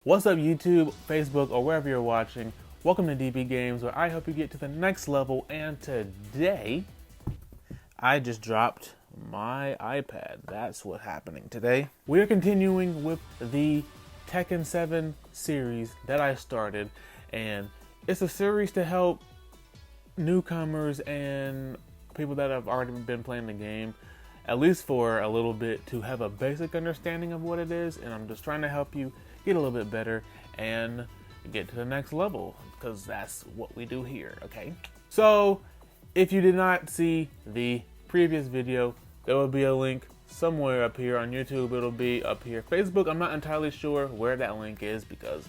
What's up YouTube, Facebook, or wherever you're watching? Welcome to DB Games, where I help you get to the next level, and today I just dropped my iPad. That's what's happening today. We are continuing with the Tekken 7 series that I started, and it's a series to help newcomers and people that have already been playing the game, at least for a little bit, to have a basic understanding of what it is, and I'm just trying to help you get a little bit better and get to the next level, because that's what we do here, okay? So if you did not see the previous video, there will be a link somewhere up here. On YouTube it'll be up here. Facebook, I'm not entirely sure where that link is because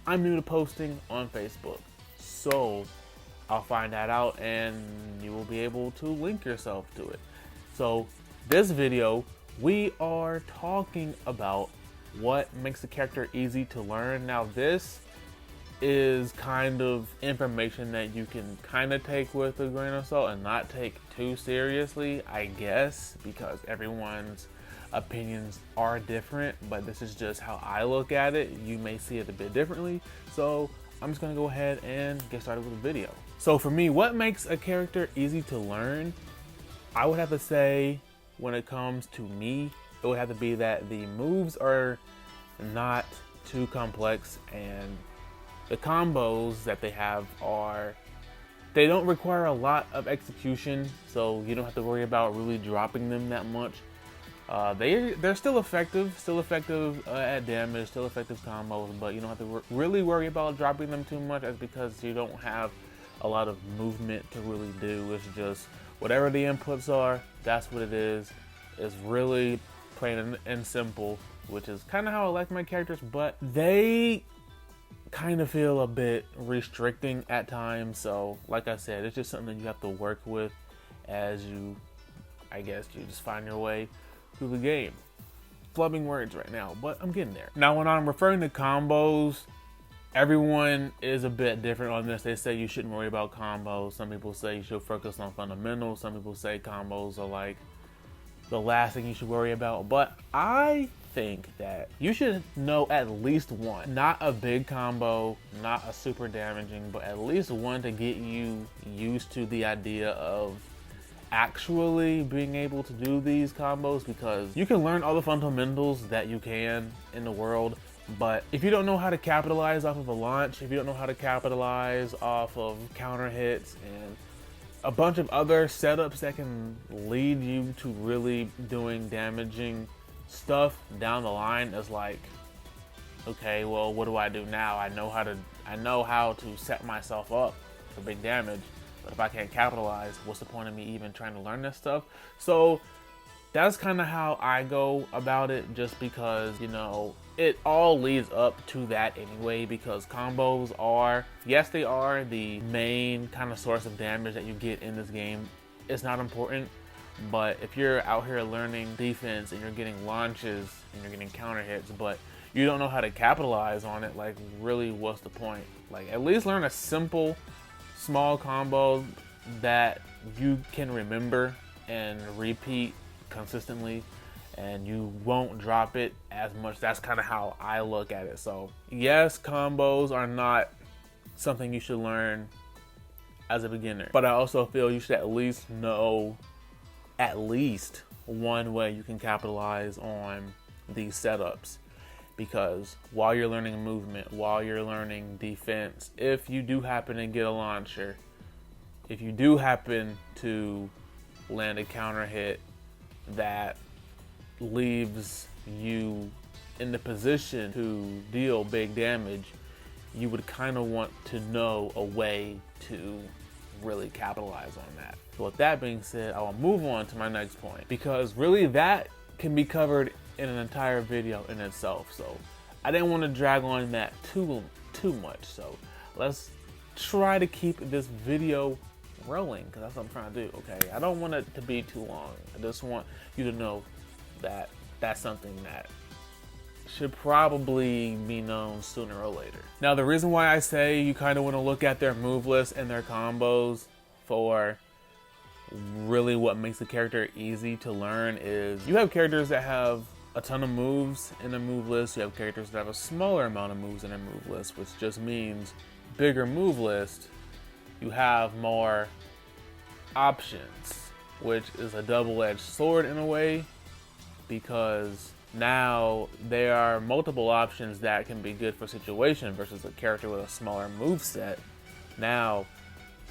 I'm new to posting on Facebook, so I'll find that out and you will be able to link yourself to it. So this video, we are talking about what makes a character easy to learn. Now this is kind of information that you can kind of take with a grain of salt and not take too seriously, I guess, because everyone's opinions are different, but this is just how I look at it. You may see it a bit differently, so I'm just gonna go ahead and get started with the video. So for me, what makes a character easy to learn? I would have to say, when it comes to me, it would have to be that the moves are not too complex and the combos that they have they don't require a lot of execution, so you don't have to worry about really dropping them that much. They're still effective at damage, still effective combos, but you don't have to really worry about dropping them too much, as because you don't have a lot of movement to really do. It's just whatever the inputs are, that's what it is. It's really plain and simple, which is kind of how I like my characters, but they kind of feel a bit restricting at times. So like I said, it's just something that you have to work with as you just find your way through the game. Flubbing words right now, but I'm getting there. Now when I'm referring to combos, everyone is a bit different on this. They say you shouldn't worry about combos. Some people say you should focus on fundamentals. Some people say combos are like the last thing you should worry about, but I think that you should know at least one. Not a big combo, not a super damaging, but at least one to get you used to the idea of actually being able to do these combos, because you can learn all the fundamentals that you can in the world, but if you don't know how to capitalize off of a launch, if you don't know how to capitalize off of counter hits and a bunch of other setups that can lead you to really doing damaging stuff down the line, is like, okay, well, what do I do now? I know how to set myself up for big damage, but if I can't capitalize, what's the point of me even trying to learn this stuff? So that's kind of how I go about it, just because, you know, it all leads up to that anyway, because combos are, yes, they are the main kind of source of damage that you get in this game. It's not important, but if you're out here learning defense and you're getting launches and you're getting counter hits, but you don't know how to capitalize on it, like, really, what's the point? Like, at least learn a simple, small combo that you can remember and repeat consistently, and you won't drop it as much. That's kind of how I look at it. So yes, combos are not something you should learn as a beginner, but I also feel you should at least know at least one way you can capitalize on these setups, because while you're learning movement, while you're learning defense, if you do happen to get a launcher, if you do happen to land a counter hit that leaves you in the position to deal big damage, you would kind of want to know a way to really capitalize on that. So with that being said, I will move on to my next point, because really that can be covered in an entire video in itself. So I didn't want to drag on that too much. So let's try to keep this video rolling, because that's what I'm trying to do, okay? I don't want it to be too long. I just want you to know that that's something that should probably be known sooner or later. Now, the reason why I say you kind of want to look at their move list and their combos for really what makes the character easy to learn is, you have characters that have a ton of moves in a move list. You have characters that have a smaller amount of moves in a move list, which just means bigger move list, you have more options, which is a double-edged sword in a way, because now there are multiple options that can be good for situation versus a character with a smaller move set. Now,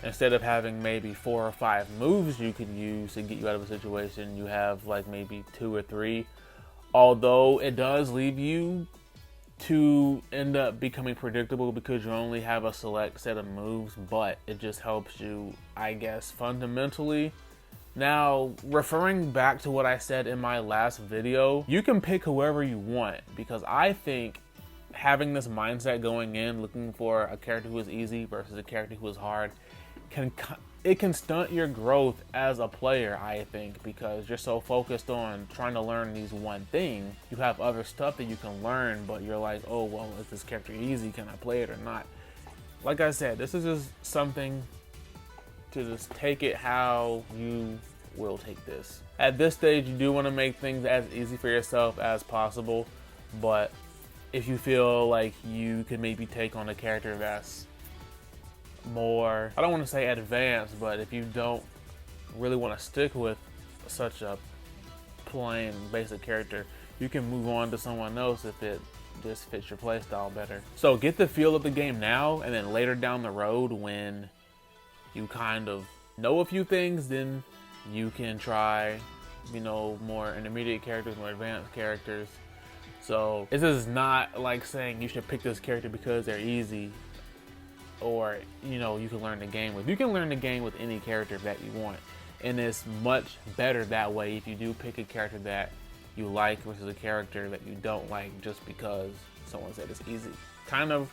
instead of having maybe 4 or 5 moves you can use to get you out of a situation, you have like maybe 2 or 3. Although it does leave you to end up becoming predictable because you only have a select set of moves, but it just helps you, I guess, fundamentally. Now, referring back to what I said in my last video, you can pick whoever you want, because I think having this mindset going in, looking for a character who is easy versus a character who is hard, can stunt your growth as a player, I think, because you're so focused on trying to learn these one thing. You have other stuff that you can learn, but you're like, oh, well, is this character easy? Can I play it or not? Like I said, this is just something to just take it how you will take this. At this stage, you do want to make things as easy for yourself as possible, but if you feel like you could maybe take on a character that's more, I don't want to say advanced, but if you don't really want to stick with such a plain basic character, you can move on to someone else if it just fits your playstyle better. So get the feel of the game now, and then later down the road when you kind of know a few things, then you can try, you know, more intermediate characters, more advanced characters. So this is not like saying you should pick this character because they're easy, or, you know, you can learn the game with. You can learn the game with any character that you want, and it's much better that way if you do pick a character that you like versus a character that you don't like just because someone said it's easy. Kind of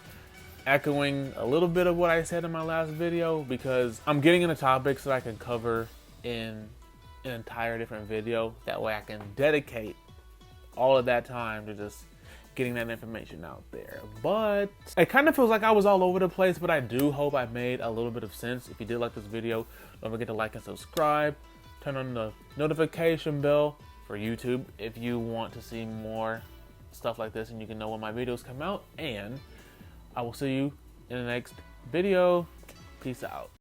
echoing a little bit of what I said in my last video, because I'm getting into topics that I can cover in an entire different video. That way I can dedicate all of that time to just getting that information out there. But it kind of feels like I was all over the place, but I do hope I made a little bit of sense. If you did like this video, don't forget to like and subscribe. Turn on the notification bell for YouTube if you want to see more stuff like this and you can know when my videos come out. And I will see you in the next video. Peace out.